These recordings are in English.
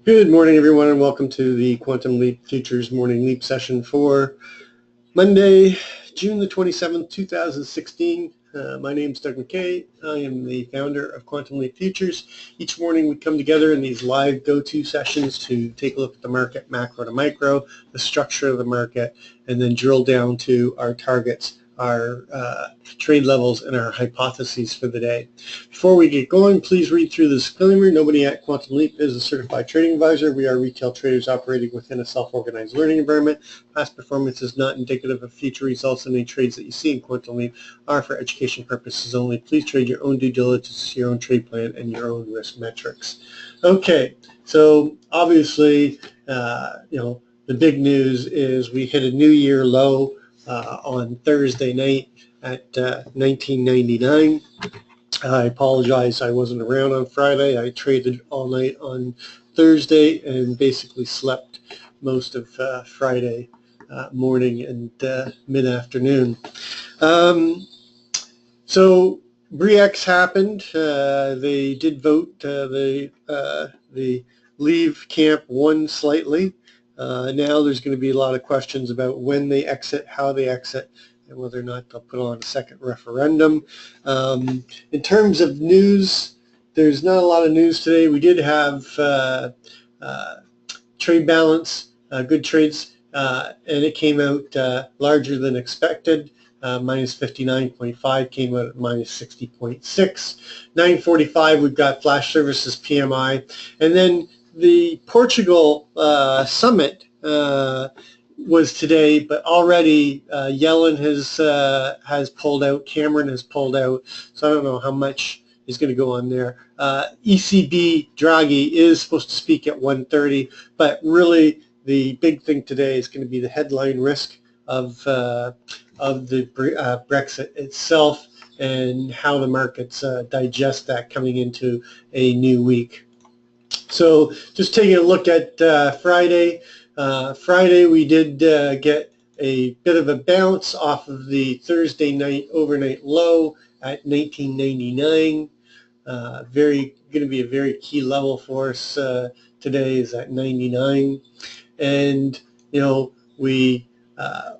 Good morning, everyone, and welcome to the Quantum Leap Futures Morning Leap session for Monday, June the 27th, 2016. My name is Doug McKay. I am the founder of Quantum Leap Futures. Each morning we come together in these live go-to sessions to take a look at the market, macro to micro, the structure of the market, and then drill down to our targets, our trade levels, and our hypotheses for the day. Before we get going, please read through the disclaimer. Nobody at Quantum Leap is a certified trading advisor. We are retail traders operating within a self-organized learning environment. Past performance is not indicative of future results, and any trades that you see in Quantum Leap are for education purposes only. Please trade your own due diligence, your own trade plan, and your own risk metrics. Okay, so obviously, the big news is we hit a new year low on Thursday night at 1999. I apologize, I wasn't around on Friday. I traded all night on Thursday and basically slept most of Friday morning and mid-afternoon. So BRIEX happened. They did vote. The Leave camp won slightly. Now there's going to be a lot of questions about when they exit, how they exit, and whether or not they'll put on a second referendum. In terms of news, there's not a lot of news today. We did have trade balance, good trades, and it came out larger than expected. Minus 59.5 came out at minus 60.6. 9:45 we've got flash services PMI, and then the Portugal summit was today, but already Yellen has pulled out, Cameron has pulled out, so I don't know how much is going to go on there. ECB Draghi is supposed to speak at 1:30, but really the big thing today is going to be the headline risk of the Brexit itself and how the markets digest that coming into a new week. So just taking a look at Friday. Friday we did get a bit of a bounce off of the Thursday night overnight low at 1999. Going to be a very key level for us today is at 99. And we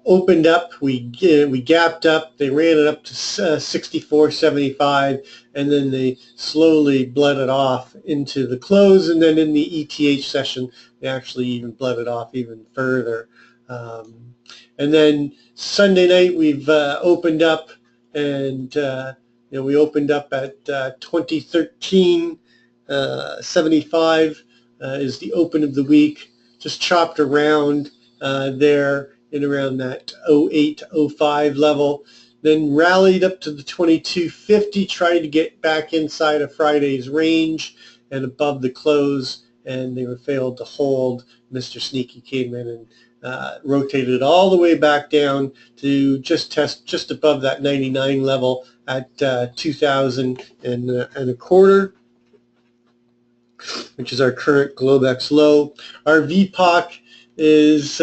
opened up, we gapped up, they ran it up to 64.75, and then they slowly bled it off into the close, and then in the ETH session they actually even bled it off even further. And then Sunday night we've opened up, and we opened up at 2013.75 is the open of the week, just chopped around there in around that 08 to 05 level, then rallied up to the 2250, tried to get back inside of Friday's range and above the close, and they were failed to hold. Mr. Sneaky came in and rotated all the way back down to just test just above that 99 level at 2,000 and a quarter, which is our current Globex low. Our VPOC is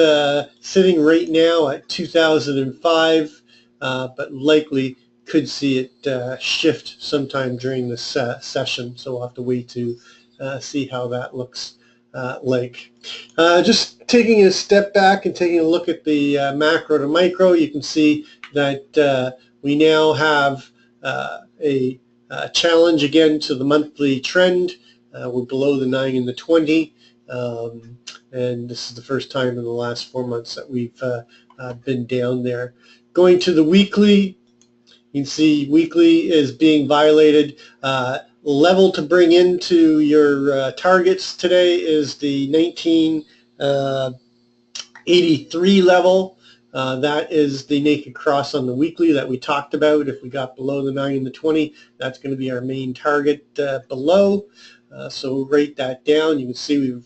sitting right now at 2005, but likely could see it shift sometime during this session, so we'll have to wait to see how that looks like. Just taking a step back and taking a look at the macro to micro, you can see that we now have a challenge again to the monthly trend. We're below the 9 and the 20. And this is the first time in the last 4 months that we've been down there. Going to the weekly, you can see weekly is being violated. Level to bring into your targets today is the 1983 level. That is the naked cross on the weekly that we talked about. If we got below the 9 and the 20, that's going to be our main target below. So write that down. You can see we've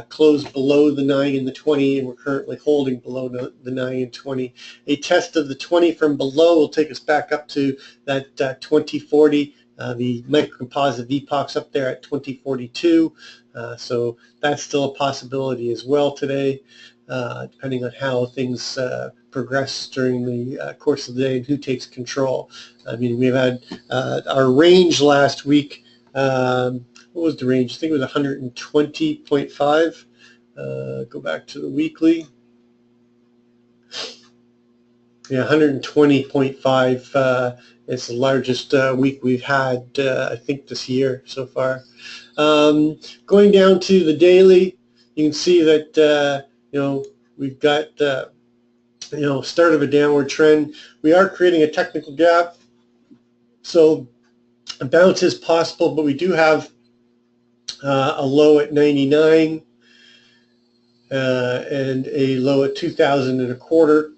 closed below the 9 and the 20, and we're currently holding below the 9 and 20. A test of the 20 from below will take us back up to that 2040. The microcomposite VPOC's up there at 2042, so that's still a possibility as well today, depending on how things progress during the course of the day and who takes control. I mean, we've had our range last week what was the range? I think it was 120.5. Go back to the weekly. Yeah, 120.5. It's the largest week we've had, I think, this year so far. Going down to the daily, you can see that we've got start of a downward trend. We are creating a technical gap, so a bounce is possible, but we do have a low at 99 and a low at 2,000 and a quarter,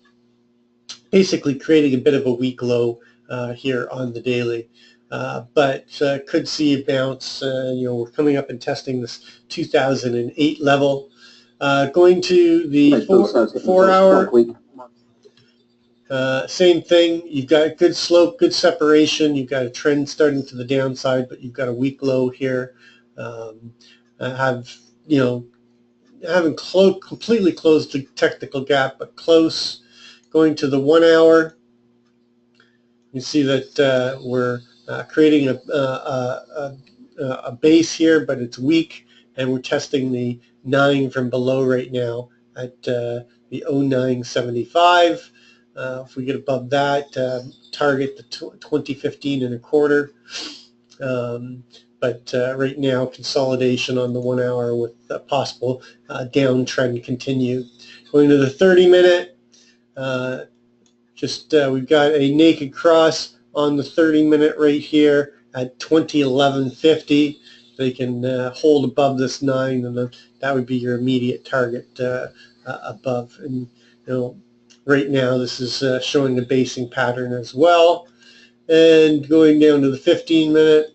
basically creating a bit of a weak low here on the daily. But could see a bounce. We're coming up and testing this 2008 level. Going to the 4 hour, same thing. You've got good slope, good separation. You've got a trend starting to the downside, but you've got a weak low here. Haven't completely closed the technical gap, but close. Going to the 1 hour, you see that we're creating a base here, but it's weak, and we're testing the 9 from below right now at the 0975. If we get above that, target the 2015 and a quarter. But right now, consolidation on the 1 hour with a possible downtrend continue. Going to the 30-minute, we've got a naked cross on the 30-minute right here at 2011.50. They can hold above this 9, and then that would be your immediate target above. And right now this is showing a basing pattern as well. And going down to the 15-minute,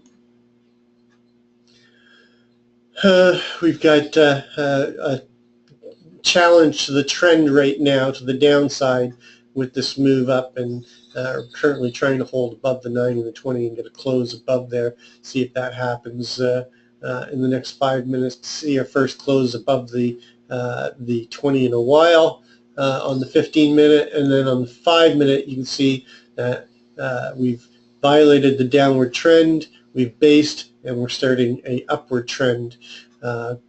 we've got a challenge to the trend right now to the downside with this move up, and currently trying to hold above the 9 and the 20 and get a close above there. See if that happens in the next 5 minutes. To see our first close above the 20 in a while on the 15-minute, and then on the 5-minute you can see that we've violated the downward trend. We've based, and we're starting a upward trend.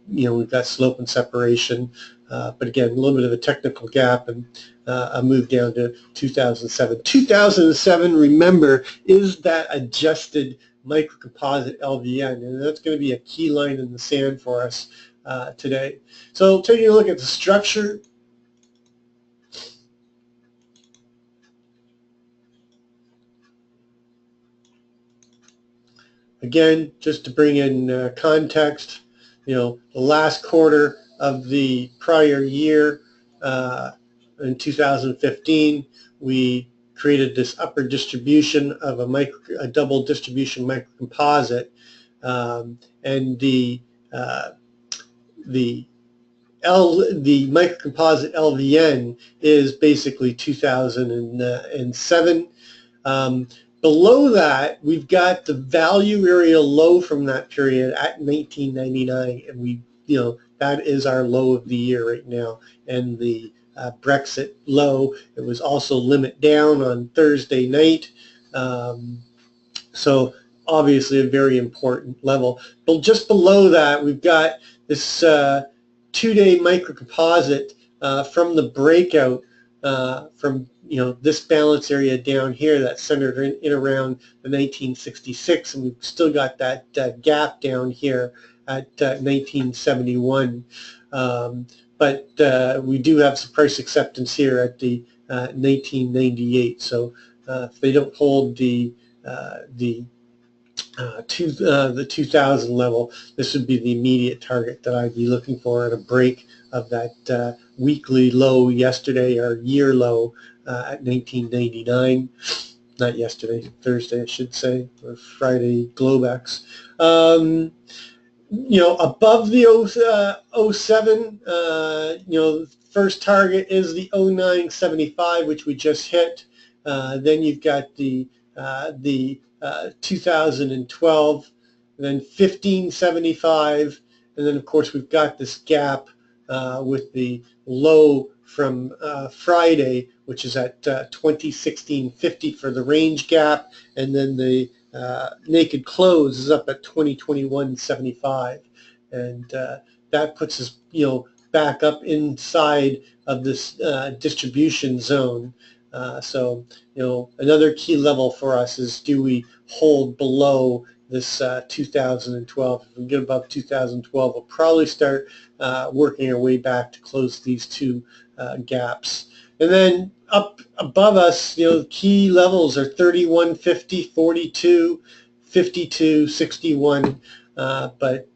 We've got slope and separation, but again, a little bit of a technical gap and a move down to 2007. 2007, remember, is that adjusted microcomposite LVN, and that's going to be a key line in the sand for us today. So taking a look at the structure, again, just to bring in context, the last quarter of the prior year, in 2015, we created this upper distribution of a double distribution microcomposite, and the microcomposite LVN is basically 2007. Below that, we've got the value area low from that period at 1999, and that is our low of the year right now. And the Brexit low, it was also limit down on Thursday night. So obviously a very important level. But just below that, we've got this 2-day microcomposite from the breakout from this balance area down here that's centered in around the 1966, and we've still got that gap down here at 1971. But we do have some price acceptance here at the 1998. So if they don't hold the 2000 level, this would be the immediate target that I'd be looking for at a break of that weekly low yesterday, or year low at 1999. Not yesterday, Thursday I should say, or Friday Globex. Above the 07, first target is the 0975, which we just hit. Then you've got the 2012, then 1575, and then of course we've got this gap with the low from Friday, which is at 2016.50 for the range gap, and then the naked close is up at 2021.75, and that puts us, back up inside of this distribution zone. So, another key level for us is, do we hold below this 2012? If we get above 2012, we'll probably start working our way back to close these two gaps. And then up above us, key levels are 31.50, 42, 52, 61. But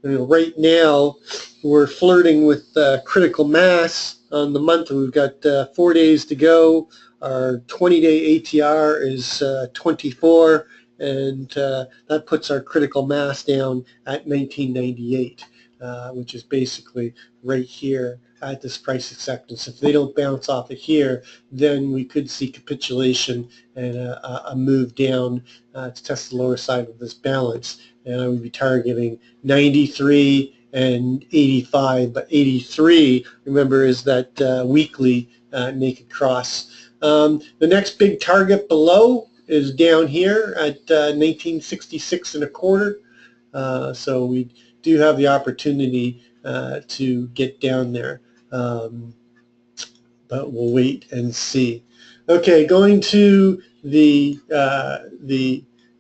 right now we're flirting with critical mass on the month. We've got 4 days to go. Our 20-day ATR is 24, and that puts our critical mass down at 1998, which is basically right here at this price acceptance. If they don't bounce off of here, then we could see capitulation and a move down to test the lower side of this balance. And I would be targeting 93 and 85, but 83, remember, is that weekly naked cross. The next big target below is down here at 1966 and a quarter. So we do have the opportunity to get down there, but we'll wait and see. Okay, going to the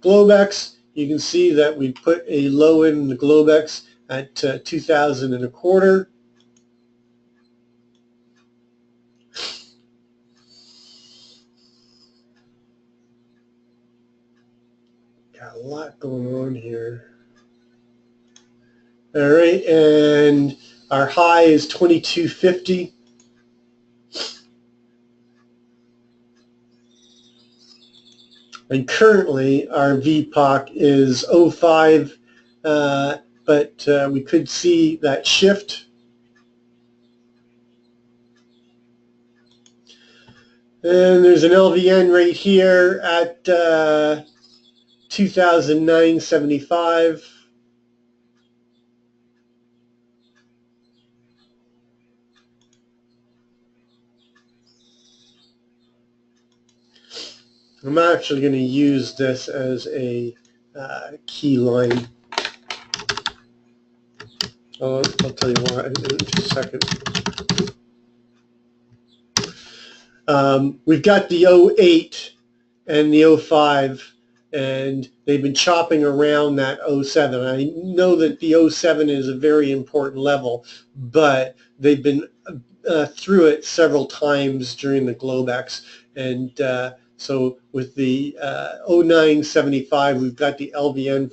Globex, you can see that we put a low in the Globex at 2000 and a quarter. Got a lot going on here. All right, and our high is 2250. And currently our VPOC is 05, but we could see that shift. And there's an LVN right here at 2009.75. I'm actually going to use this as a key line. I'll tell you why in just a second. We've got the 08 and the 05, and they've been chopping around that 07. I know that the 07 is a very important level, but they've been through it several times during the Globex. And so with the 09.75, we've got the LVN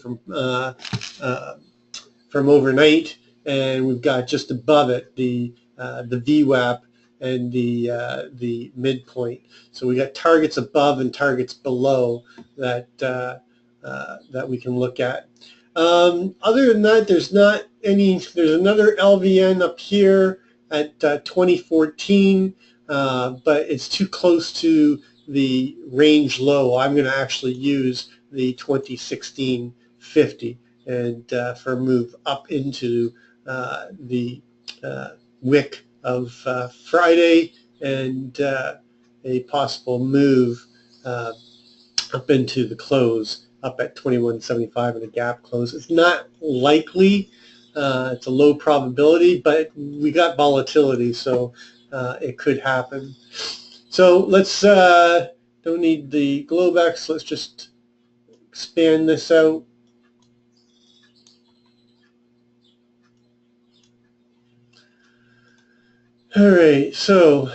from overnight, and we've got just above it the VWAP and the midpoint. So we got targets above and targets below that that we can look at. Other than that, there's not any. There's another LVN up here at 2014, but it's too close to the range low. I'm going to actually use the 2016.50 and for a move up into the wick of Friday, and a possible move up into the close, up at 21.75 and a gap close. It's not likely. It's a low probability, but we got volatility, so it could happen. So let's, don't need the Globex, let's just expand this out. All right, so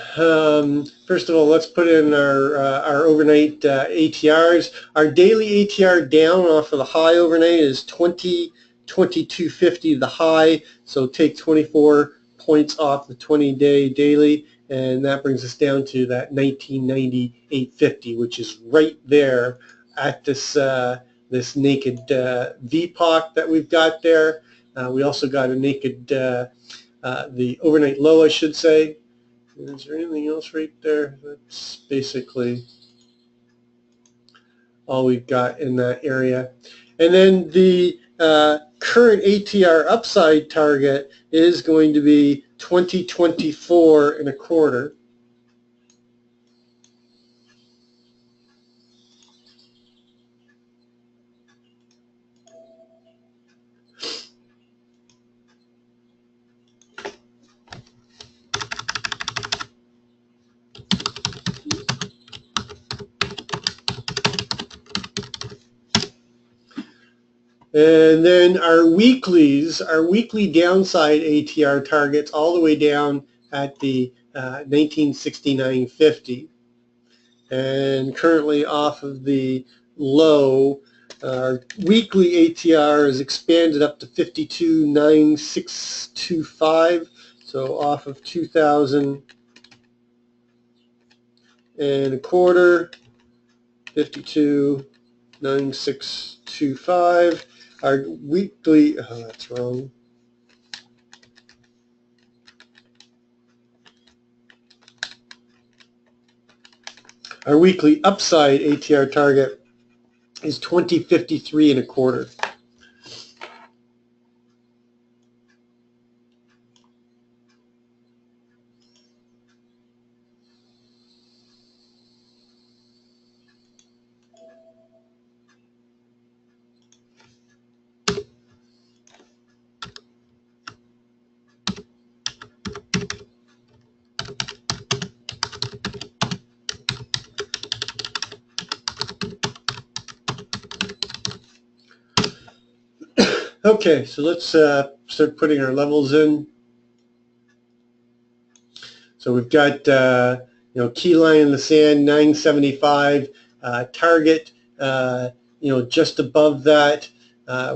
first of all, let's put in our overnight ATRs. Our daily ATR down off of the high overnight is 2250, the high, so take 24 points off the 20-day daily, and that brings us down to that 1998.50, which is right there at this this naked VPOC that we've got there. We also got a naked the overnight low, I should say. Is there anything else right there? That's basically all we've got in that area. And then the current ATR upside target is going to be 2024 and a quarter. And then our weeklies, our weekly downside ATR targets all the way down at the 1969.50, and currently off of the low. Our weekly ATR is expanded up to 52.9625, so off of 2,000 and a quarter, 52.9625. Our weekly, oh, that's wrong. Our weekly upside ATR target is 2053 and a quarter. Okay, so let's start putting our levels in. So we've got key line in the sand 975, target just above that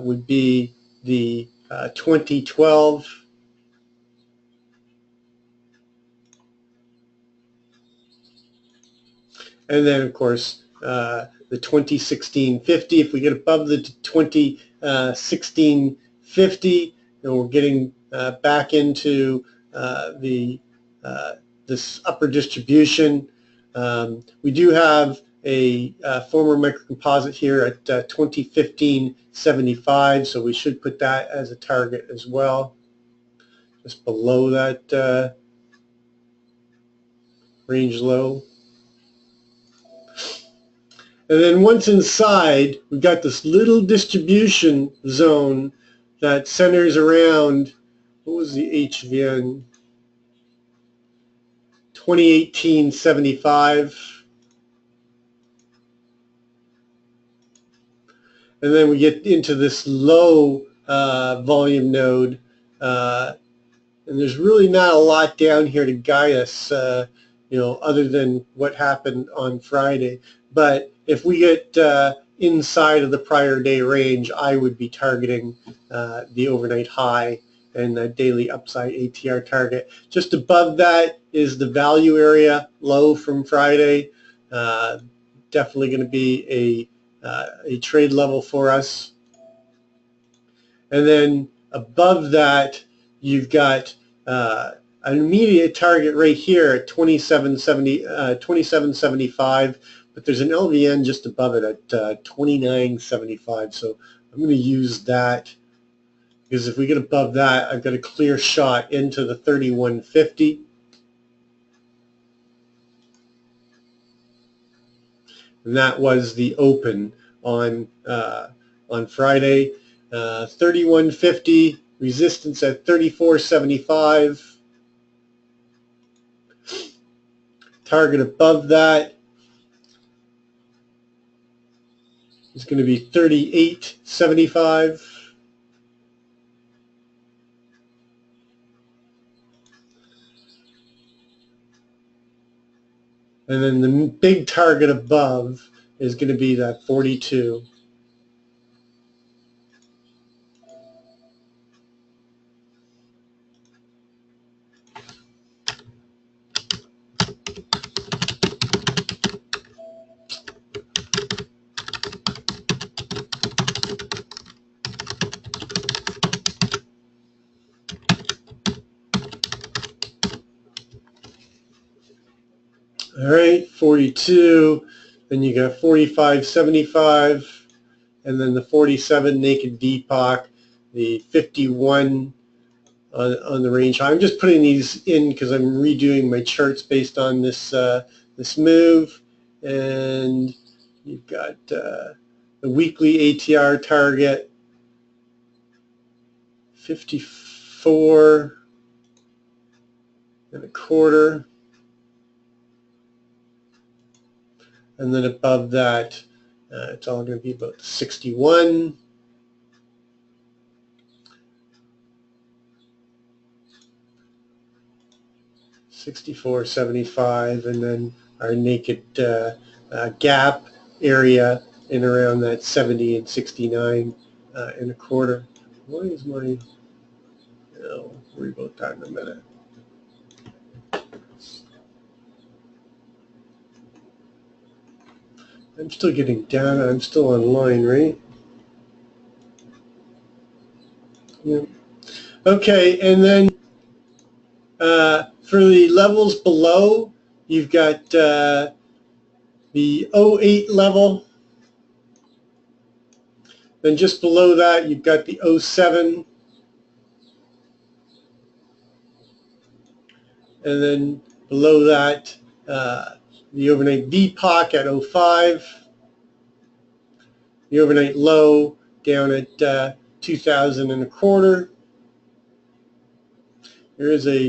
would be the 2012. And then, of course, the 2016.50. If we get above the 2016.50, then we're getting back into this upper distribution. We do have a former microcomposite here at 2015.75, so we should put that as a target as well, just below that range low. And then once inside, we've got this little distribution zone that centers around, what was the HVN? 2018.75. And then we get into this low volume node. And there's really not a lot down here to guide us, other than what happened on Friday. But if we get inside of the prior day range, I would be targeting the overnight high and the daily upside ATR target. Just above that is the value area low from Friday. Definitely going to be a trade level for us. And then above that, you've got an immediate target right here at 27.75, but there's an LVN just above it at 29.75. So I'm going to use that, because if we get above that, I've got a clear shot into the 31.50. And that was the open on Friday. 31.50, resistance at 34.75. Target above that is going to be 38.75. And then the big target above is going to be that 42. All right, 42. Then you got 45.75, and then the 47 naked Deepak, the 51 on the range. I'm just putting these in because I'm redoing my charts based on this this move. And you've got the weekly ATR target 54 and a quarter, and then above that it's all going to be about 61. 64.75, and then our naked gap area in around that 70 and 69 and a quarter. Why is my, I'll worry about that in a minute. I'm still getting data. I'm still online, right? Yeah. Okay, and then for the levels below, you've got the 08 level. Then just below that, you've got the 07. And then below that, the overnight VPOC at 05. The overnight low down at 2,000 and a quarter. There is a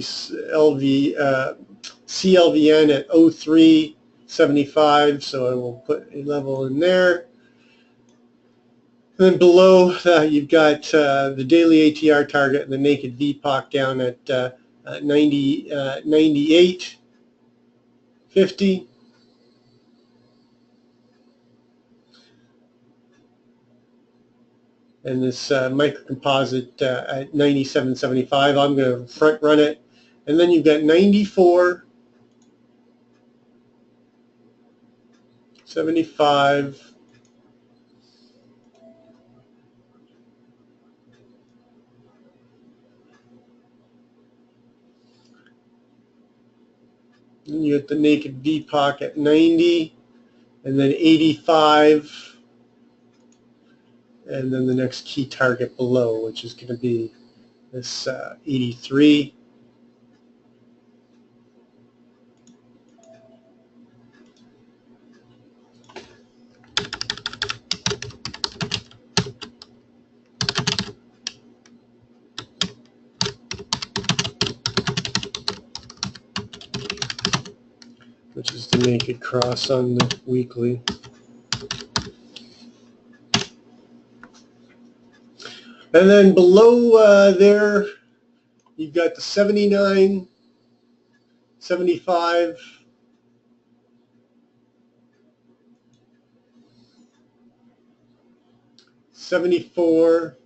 CLVN at 03.75, so I will put a level in there. And then below you've got the daily ATR target and the naked VPOC down at 98.50. And this microcomposite at 97.75. I'm going to front run it. And then you've got 94.75. Then you get the naked VPOC at 90, and then 85, and then the next key target below, which is going to be this 83. Which is the naked cross on the weekly. And then below there, you've got the 79, 75, 74,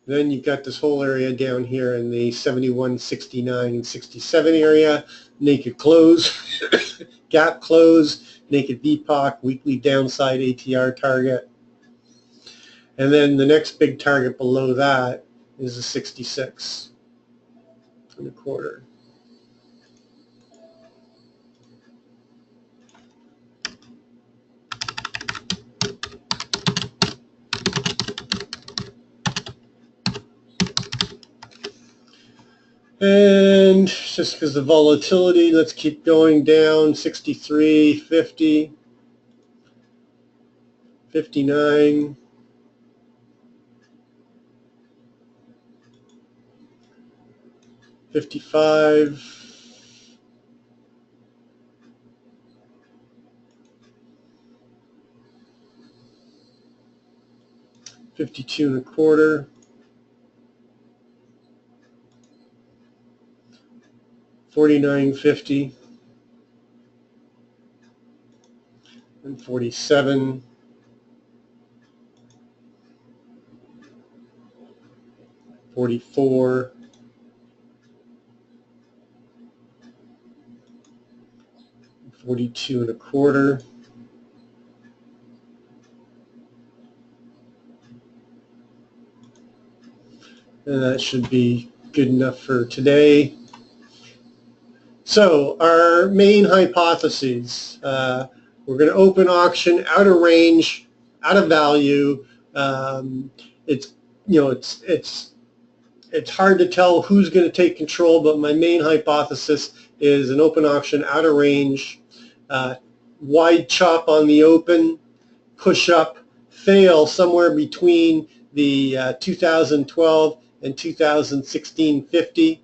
then you've got this whole area down here in the 71, 69, and 67 area, naked close, gap close, naked VPOC, weekly downside ATR target. And then the next big target below that is the 66 and a quarter. And just because of volatility, let's keep going down. 63, 50, 59, 55, 52 and a quarter, 49.50, and 47, 44, 42 and a quarter, and that should be good enough for today. So our main hypotheses, we're going to open auction out of range, out of value. It's hard to tell who's going to take control, but my main hypothesis is an open auction out of range, wide chop on the open, push up, fail somewhere between the 2012 and 2016 50,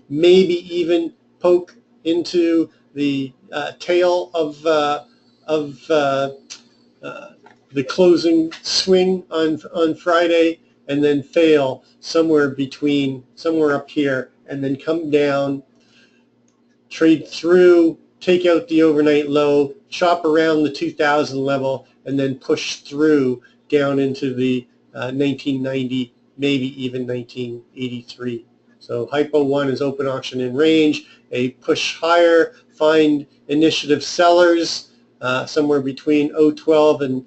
maybe even poke into the tail of the closing swing on Friday, and then fail somewhere up here, and then come down, trade through, take out the overnight low, chop around the 2000 level, and then push through down into the 1990, maybe even 1983. So Hypo 1 is open auction in range, a push higher, find initiative sellers somewhere between 012 and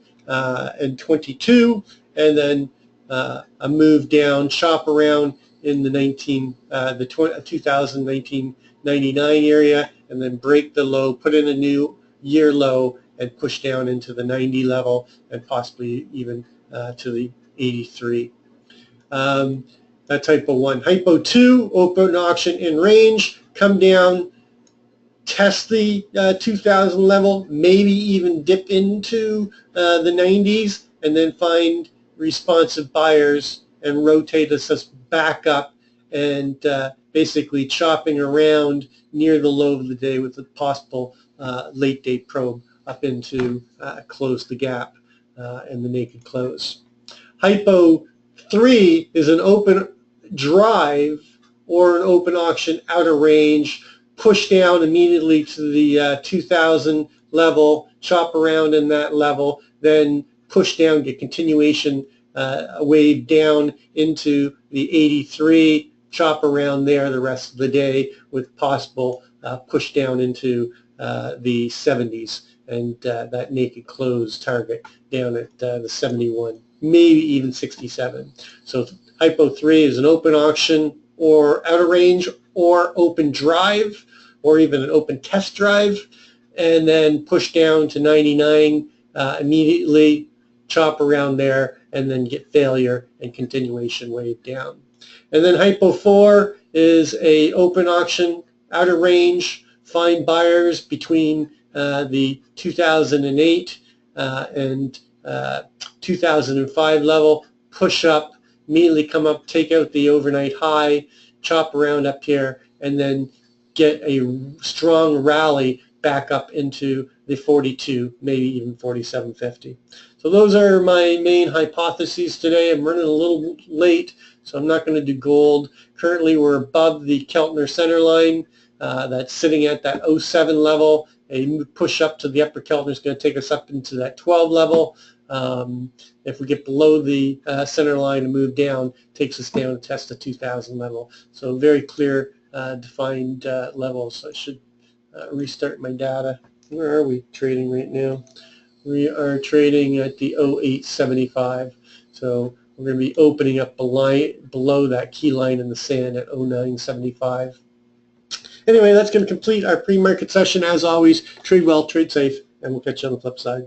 22, and then a move down, chop around in the 2099 area, and then break the low, put in a new year low, and push down into the 90 level, and possibly even to the 83. That's Hypo 1. Hypo 2, open auction in range, come down, test the 2000 level, maybe even dip into the 90s, and then find responsive buyers and rotate us back up, and basically chopping around near the low of the day with a possible late date probe up into close the gap and the naked close. Hypo 3 is an open drive or an open auction out of range, push down immediately to the 2000 level, chop around in that level, then push down, get continuation wave down into the 83, chop around there the rest of the day with possible push down into the 70s, and that naked close target down at the 71, maybe even 67. So Hypo 3 is an open auction or out of range or open drive or even an open test drive, and then push down to 99 immediately, chop around there, and then get failure and continuation wave down. And then Hypo 4 is a open auction out of range, find buyers between the 2008 and 2005 level, push up, immediately come up, take out the overnight high, chop around up here, and then get a strong rally back up into the 42, maybe even 47.50. So those are my main hypotheses today. I'm running a little late, so I'm not going to do gold. Currently we're above the Keltner center line. That's sitting at that 07 level. A push up to the upper Keltner is going to take us up into that 12 level. If we get below the center line and move down, takes us down to test the 2000 level. So very clear defined levels. I should restart my data. Where are we trading right now? We are trading at the 0875. So we're going to be opening up below that key line in the sand at 0975. Anyway, that's going to complete our pre-market session. As always, trade well, trade safe, and we'll catch you on the flip side.